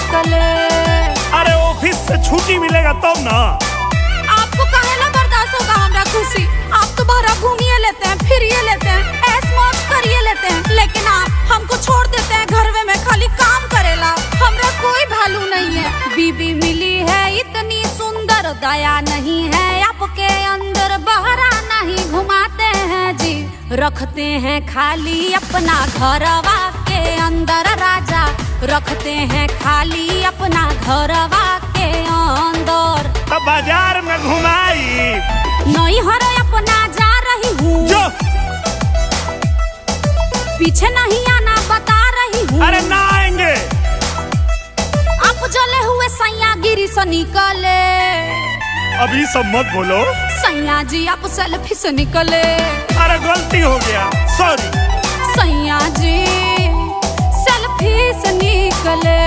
निकले। अरे ऑफिस से छुट्टी मिलेगा तब ना। आपको काहे ना बर्दाश्त होगा हमरा खुशी। आप तो बाहर घूमिए लेते हैं, फिरिए लेते हैं, ऐश मौज करिए लेते हैं, लेकिन आप हमको छोड़ देते हैं घर में खाली काम करेला। हमरा कोई भालू नहीं है। बीबी मिली है इतनी सुंदर, दया नहीं है आपके अंदर, बहरा नहीं घुमाते हैं जी, रखते हैं खाली अपना घरवा के अंदर राजा, रखते हैं खाली अपना घरवा के अंदर। तब बाजार में घुमाई नहीं हर अपना जा रही हूँ, पीछे नहीं आना बता रही हूँ। अरे ना आएंगे। आप जले हुए सैया गिरी से निकले। अभी सब मत बोलो। सैया जी आप सेल्फी से निकले। अरे गलती हो गया, सॉरी। सैया जी सेल्फी से निकले।